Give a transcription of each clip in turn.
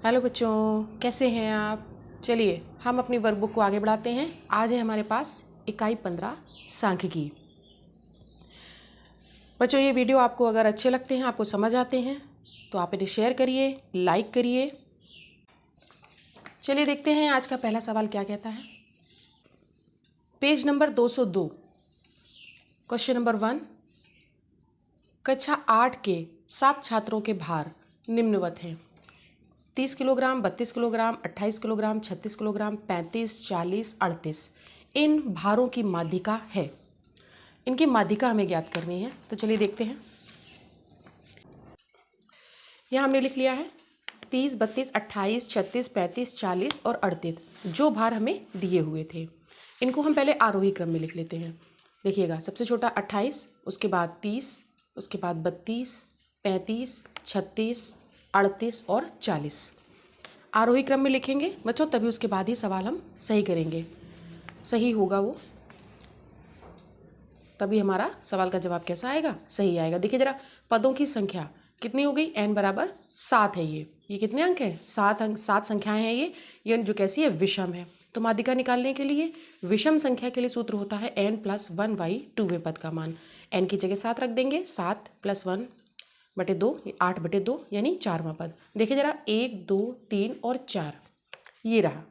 Hello बच्चों, कैसे हैं आप। चलिए हम अपनी वर्कबुक को आगे बढ़ाते हैं। आज है हमारे पास इकाई 15 सांख्यिकी। बच्चों, ये वीडियो आपको अगर अच्छे लगते हैं, आपको समझ आते हैं, तो आप इन्हें शेयर करिए, लाइक करिए। चलिए देखते हैं आज का पहला सवाल क्या कहता है। Page number 202, question number 1। कक्षा 8 के 7 छात्रों के भार निम्नवत हैं। 30 किलोग्राम, 32 किलोग्राम, 28 किलोग्राम, 36 किलोग्राम, 35, 40, 38। इन भारों की माध्यिका है। इनकी माध्यिका हमें ज्ञात करनी है। तो चलिए देखते हैं। यहाँ हमने लिख लिया है 30, 32, 28, 36, 35, 40 और 38 जो भार हमें दिए हुए थे। इनको हम पहले आरोही क्रम में लिख लेते हैं। देखिएगा, सबसे छोटा 28, उसके बाद 30, उसके बाद 32, 35, 36, 38 और 40 आरोही क्रम में लिखेंगे बच्चों, तभी उसके बाद ही सवाल हम सही करेंगे। सही होगा वो, तभी हमारा सवाल का जवाब कैसा आएगा, सही आएगा। देखिए जरा, पदों की संख्या कितनी हो गई, n बराबर 7 है। ये कितने अंक हैं, 7 अंक, 7 संख्याएं हैं ये जो कैसी है, विषम है। तो माध्यिका निकालने के लिए विषम संख्या के लिए सूत्र होता है n + 1/2वें पद का मान। n की जगह 7 रख देंगे, 7 + 1/2 8/2 यानी 4वां पद। देखिए जरा, 1 2 3 और 4 ये रहा।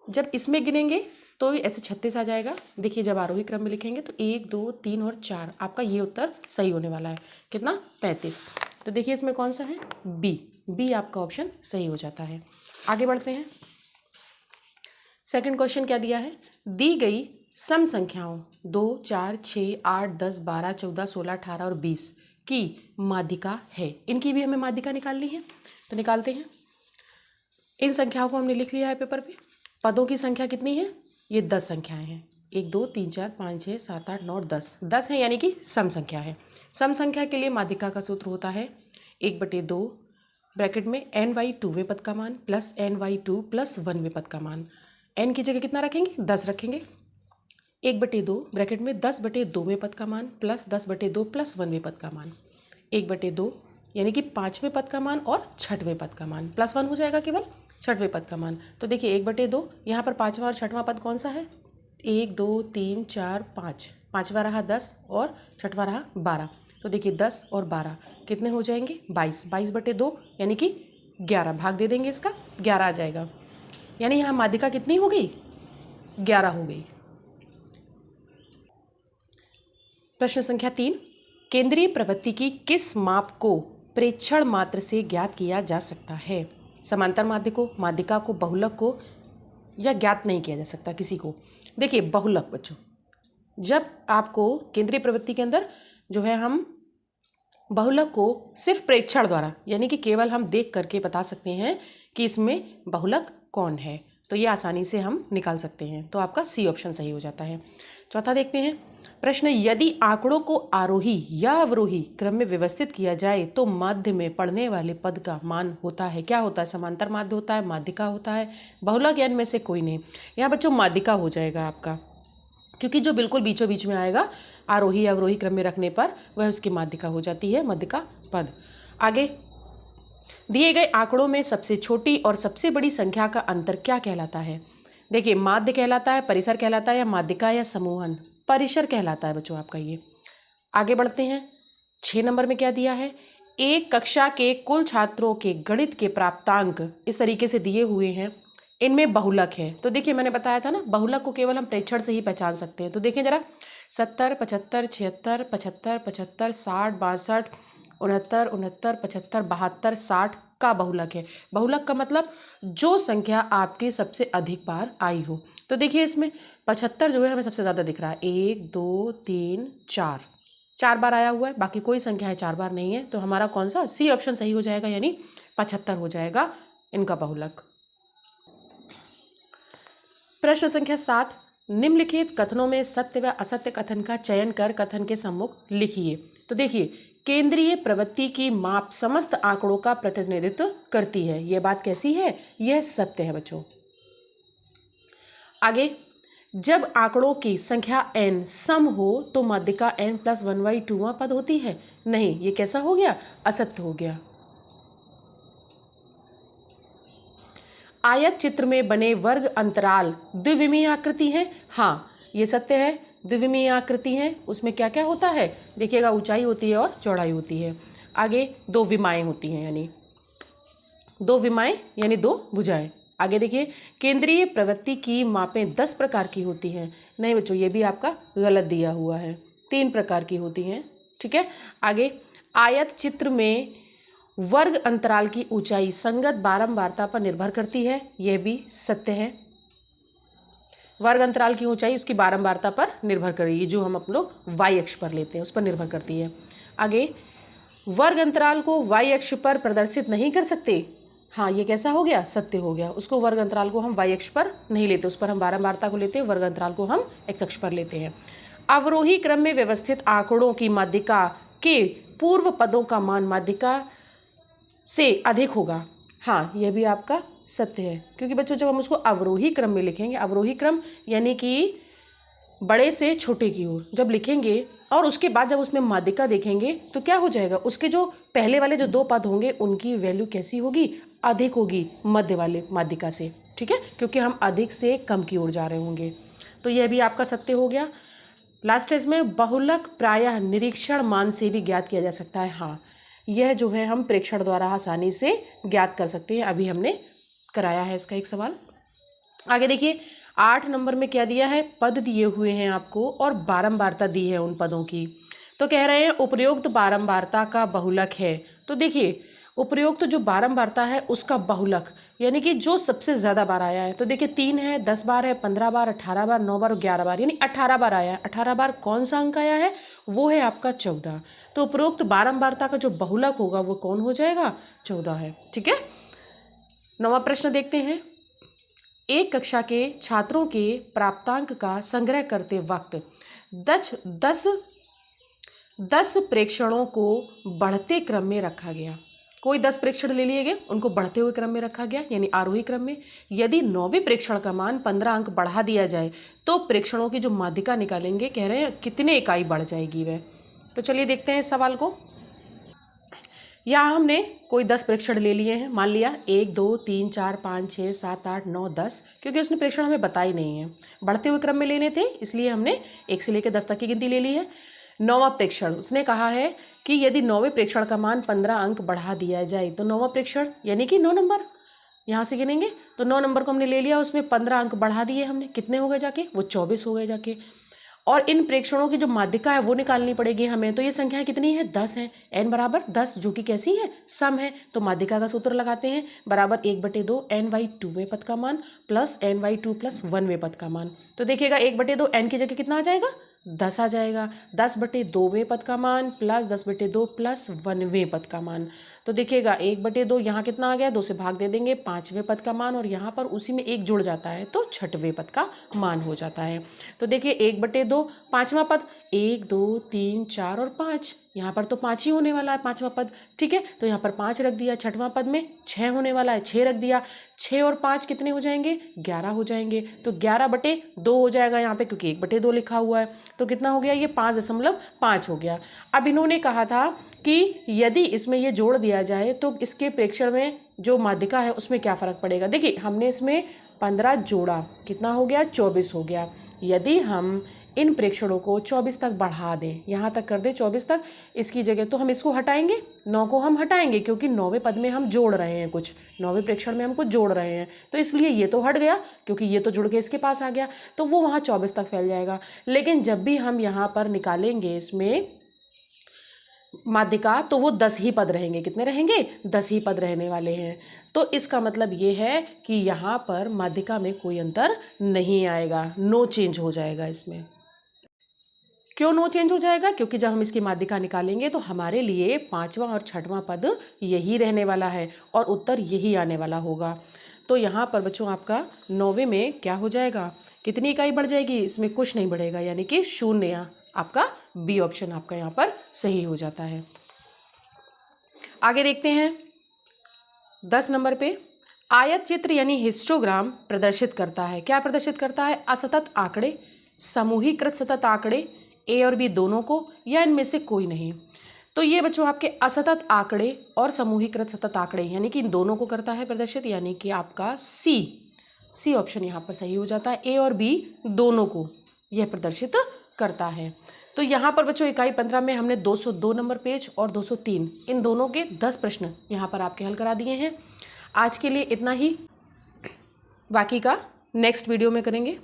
जब इसमें गिनेंगे तो ऐसे 36 आ जाएगा। देखिए जब आरोही क्रम में लिखेंगे तो 1 2 3 और 4, आपका ये उत्तर सही होने वाला है। कितना, 35। तो देखिए इसमें कौन सा है, बी आपका ऑप्शन सही हो जाता है। आगे बढ़ते हैं। सेकंड क्वेश्चन क्या दिया है, दी गई सम संख्याओं 2 4 6 8 10 12 14 16 18 और 20 की माध्यिका है। इनकी भी हमें माध्यिका निकालनी है, तो निकालते हैं। इन संख्याओं को हमने लिख लिया है पेपर पे। पदों की संख्या कितनी है, ये 10 संख्याएं हैं। 1 2 3 4 5 6 7 8 9 10 10 है, यानी कि सम संख्या है। सम संख्या के लिए माध्यिका का सूत्र होता है 1/2 ब्रैकेट में n/2वें पद का मान प्लस n/2 + 1वें पद का मान। n की जगह कितना रखेंगे, 10 रखेंगे। 1/2 ब्रैकेट में 10/2वें पद का मान प्लस 10/2 + 1वें पद का मान। 1/2 यानी कि 5वें पद का मान और 6वें पद का मान, +1 हो जाएगा केवल 6वें पद का मान। तो देखिए 1/2, यहाँ पर 5वां और 6वां पद कौन सा है, 1 2 3 4 5, 5वां रहा 10 और 6वां रहा 12। तो देखिए 10 और 12 कितने हो जाएंगे, 22। 22/2 यानी कि 11, भाग दे देंगे इसका, 11 आ जाएगा। यानी यहाँ माध्यिका कितनी हो गई, 11 हो गई। प्रश्न संख्या 3, केंद्रीय प्रवृत्ति की किस माप को प्रेक्षण मात्र से ज्ञात किया जा सकता है। समांतर माध्य को, माध्यिका को, बहुलक को, या ज्ञात नहीं किया जा सकता किसी को। देखिए बहुलक बच्चों, जब आपको केंद्रीय प्रवृत्ति के अंदर जो है, हम बहुलक को सिर्फ प्रेक्षण द्वारा, यानी कि केवल हम देख करके बता सकते हैं कि इसमें बहुलक कौन है, तो ये आसानी से हम निकाल सकते हैं। तो आपका सी ऑप्शन सही हो जाता है। चौथा देखते हैं प्रश्न, यदि आंकड़ों को आरोही या अवरोही क्रम में व्यवस्थित किया जाए तो माध्य में पढ़ने वाले पद का मान होता है, क्या होता है, समांतर माध्य होता है, माध्यिका होता है, बहुलक, या इनमें से कोई नहीं। यहाँ बच्चों माध्यिका हो जाएगा आपका, क्योंकि जो बिल्कुल बीचों बीच में आएगा आरोही या अवरोही क्रम में रखने पर वह उसकी माध्यिका हो जाती है, माध्यिका पद। आगे, दिए गए आंकड़ों में सबसे छोटी और सबसे बड़ी संख्या का अंतर क्या कहलाता है। देखिए माध्य कहलाता है, परिसर कहलाता है, या माध्यिका या समूहन, परिसर कहलाता है बच्चों आपका ये। आगे बढ़ते हैं। 6 नंबर में क्या दिया है, एक कक्षा के कुल छात्रों के गणित के प्राप्तांक इस तरीके से दिए हुए हैं, इनमें बहुलक है। तो देखिए मैंने बताया था ना, बहुलक को केवल हम प्रेक्षण से ही पहचान सकते हैं। तो देखिए जरा, 70 75 76 75 75 60 62 69 69 75 72 60 का बहुलक है। बहुलक का मतलब जो संख्या आपकी सबसे अधिक बार आई हो। तो देखिए इसमें 75 जो है हमें सबसे ज़्यादा दिख रहा है, 1 2 3 4 बार आया हुआ है, बाकी कोई संख्या है 4 बार नहीं है। तो हमारा कौन सा, सी ऑप्शन सही हो जाएगा, यानी 75 हो जाएगा इनका बहुलक। प्रश्न संख्या 7, निम्नलिखित कथनों में सत्य व असत्य कथन का चयन कर कथन के सम्मुख लिखिए। तो देखिए, केंद्रीय प्रवृत्ति की माप समस्त आंकड़ों का प्रतिनिधित्व करती है, यह बात कैसी है, यह सत्य है बच्चों। आगे, जब आंकड़ों की संख्या n सम हो तो माध्यिका n + 1/2वां पद होती है, नहीं, ये कैसा हो गया, असत्य हो गया। आयत चित्र में बने वर्ग अंतराल द्विविमीय आकृति है। हाँ, ये सत्य है, द्विविमीय आकृति है। उसमें क्या क्या होता है देखिएगा, ऊंचाई होती है और चौड़ाई होती है। आगे दो विमाएं होती हैं, यानी दो विमाएं यानी दो भुजाएं। आगे देखिए, केंद्रीय प्रवृत्ति की मापें 10 प्रकार की होती हैं। नहीं बच्चों, ये भी आपका गलत दिया हुआ है, 3 प्रकार की होती हैं। ठीक है। आगे, आयत चित्र में वर्ग अंतराल की ऊंचाई संगत बारंबारता पर निर्भर करती है। यह भी सत्य है। वर्ग अंतराल की ऊंचाई उसकी बारंबारता पर निर्भर करेगी, जो हम लोग वाई अक्ष पर लेते हैं उस पर निर्भर करती है। आगे, वर्ग अंतराल को वाई अक्ष पर प्रदर्शित नहीं कर सकते। हाँ, ये कैसा हो गया, सत्य हो गया। उसको वर्ग अंतराल को हम वाई अक्ष पर नहीं लेते, उस पर हम बारंबारता को लेते हैं। वर्ग अंतराल को हम एक्स अक्ष पर लेते हैं। अवरोही क्रम में व्यवस्थित आंकड़ों की माध्यिका के पूर्व पदों का मान माध्यिका से अधिक होगा। हाँ, यह भी आपका सत्य है, क्योंकि बच्चों जब हम उसको अवरोही क्रम में लिखेंगे, अवरोही क्रम यानी कि बड़े से छोटे की ओर जब लिखेंगे और उसके बाद जब उसमें माध्यिका देखेंगे तो क्या हो जाएगा, उसके जो पहले वाले जो 2 पद होंगे उनकी वैल्यू कैसी होगी, अधिक होगी मध्य वाले माध्यिका से। ठीक है, क्योंकि हम अधिक से कम की ओर जा रहे होंगे। तो यह भी आपका सत्य हो गया। लास्ट है इसमें, बहुलक प्रायः निरीक्षण मान से भी ज्ञात किया जा सकता है। हाँ, यह जो है हम प्रेक्षण द्वारा आसानी से ज्ञात कर सकते हैं। अभी हमने कराया है इसका एक सवाल। आगे देखिए, 8 नंबर में क्या दिया है, पद दिए हुए हैं आपको और बारंबारता दी है उन पदों की। तो कह रहे हैं उपरोक्त बारंबारता का बहुलक है। तो देखिए, उपरोक्त जो बारंबारता है उसका बहुलक यानी कि जो सबसे ज़्यादा बार आया है। तो देखिए, 3 है, 10 बार है, 15 बार, 18 बार, 9 बार और 11 बार, यानी 18 बार आया है। 18 बार कौन सा अंक आया है, वो है आपका 14। तो उपरोक्त बारंबारता का जो बहुलक होगा वो कौन हो जाएगा, 14 है। ठीक है। 9वां प्रश्न देखते हैं। एक कक्षा के छात्रों के प्राप्तांक का संग्रह करते वक्त 10 प्रेक्षणों को बढ़ते क्रम में रखा गया। कोई 10 प्रेक्षण ले लिए गए, उनको बढ़ते हुए क्रम में रखा गया, यानी आरोही क्रम में। यदि 9वें प्रेक्षण का मान 15 अंक बढ़ा दिया जाए तो प्रेक्षणों की जो माध्यिका निकालेंगे, कह रहे हैं कितने इकाई बढ़ जाएगी वह। तो चलिए देखते हैं इस सवाल को। यहाँ हमने कोई 10 प्रेक्षण ले लिए हैं। मान लिया 1 2 3 4 5 6 7 8 9 10, क्योंकि उसने प्रेक्षण हमें बताई नहीं है, बढ़ते हुए क्रम में लेने थे, इसलिए हमने 1 से लेकर 10 तक की गिनती ले ली है। 9वां प्रेक्षण उसने कहा है कि यदि 9वें प्रेक्षण का मान 15 अंक बढ़ा दिया जाए तो 9वां प्रेक्षण यानी कि 9 नंबर यहाँ से गिनेंगे। तो 9 नंबर को हमने ले लिया, उसमें 15 अंक बढ़ा दिए हमने, कितने हो गए जाके, वो 24 हो गए जाके। और इन प्रेक्षणों की जो माध्यिका है वो निकालनी पड़ेगी हमें। तो ये संख्या कितनी है, 10 है। n बराबर 10, जो कि कैसी है, सम है। तो माध्यिका का सूत्र लगाते हैं, बराबर 1/2 n/2वें पद का मान प्लस n/2 प्लस 1वें पद का मान। तो देखिएगा 1/2 n की जगह कितना आ जाएगा, 10 आ जाएगा। 10/2वें पद का मान प्लस 10/2 प्लस 1वें पद का मान। तो देखिएगा 1/2 यहाँ कितना आ गया, 2 से भाग दे देंगे, 5वें पद का मान, और यहाँ पर उसी में 1 जुड़ जाता है तो 6वें पद का मान हो जाता है। तो देखिए 1/2 5वां पद, 1 2 3 4 और 5, यहाँ पर तो 5 ही होने वाला है 5वां पद। ठीक है, तो यहाँ पर 5 रख दिया। 6वां पद में 6 होने वाला है, 6 रख दिया। 6 और 5 कितने हो जाएंगे, 11 हो जाएंगे। तो 11/2 हो जाएगा यहाँ पे, क्योंकि 1/2 लिखा हुआ है। तो कितना हो गया, ये 5.5 हो गया। अब इन्होंने कहा था कि यदि इसमें ये जोड़ दिया जाए तो इसके प्रेक्षण में जो माध्यिका है उसमें क्या फ़र्क पड़ेगा। देखिए हमने इसमें 15 जोड़ा, कितना हो गया, 24 हो गया। यदि हम इन प्रेक्षणों को 24 तक बढ़ा दें, यहाँ तक कर दें 24 तक, इसकी जगह तो हम इसको हटाएंगे, 9 को हम हटाएंगे, क्योंकि 9वें पद में हम जोड़ रहे हैं कुछ, 9वें प्रेक्षण में हम कुछ जोड़ रहे हैं, तो इसलिए ये तो हट गया, क्योंकि ये तो जुड़ के इसके पास आ गया, तो वो वहाँ 24 तक फैल जाएगा। लेकिन जब भी हम यहाँ पर निकालेंगे इसमें माध्यिका तो वो 10 ही पद रहेंगे। कितने रहेंगे, 10 ही पद रहने वाले हैं। तो इसका मतलब ये है कि यहाँ पर माध्यिका में कोई अंतर नहीं आएगा, नो चेंज हो जाएगा इसमें। क्यों नो चेंज हो जाएगा, क्योंकि जब हम इसकी माध्यिका निकालेंगे तो हमारे लिए 5वां और 6वां पद यही रहने वाला है और उत्तर यही आने वाला होगा। तो यहाँ पर बच्चों आपका 9वें में क्या हो जाएगा, कितनी इकाई बढ़ जाएगी, इसमें कुछ नहीं बढ़ेगा, यानी कि 0। आपका बी ऑप्शन आपका यहाँ पर सही हो जाता है। आगे देखते हैं 10 नंबर पे, आयत चित्र यानी हिस्टोग्राम प्रदर्शित करता है। क्या प्रदर्शित करता है, असतत आंकड़े, समूहीकृत सतत आंकड़े, ए और बी दोनों को, या इनमें से कोई नहीं। तो ये बच्चों आपके असतत आंकड़े और समूहीकृत सतत आंकड़े यानी कि इन दोनों को करता है प्रदर्शित, यानी कि आपका सी ऑप्शन यहाँ पर सही हो जाता है। ए और बी दोनों को यह प्रदर्शित करता है। तो यहाँ पर बच्चों इकाई 15 में हमने 202 नंबर पेज और 203 इन दोनों के 10 प्रश्न यहाँ पर आपके हल करा दिए हैं। आज के लिए इतना ही, बाकी का नेक्स्ट वीडियो में करेंगे।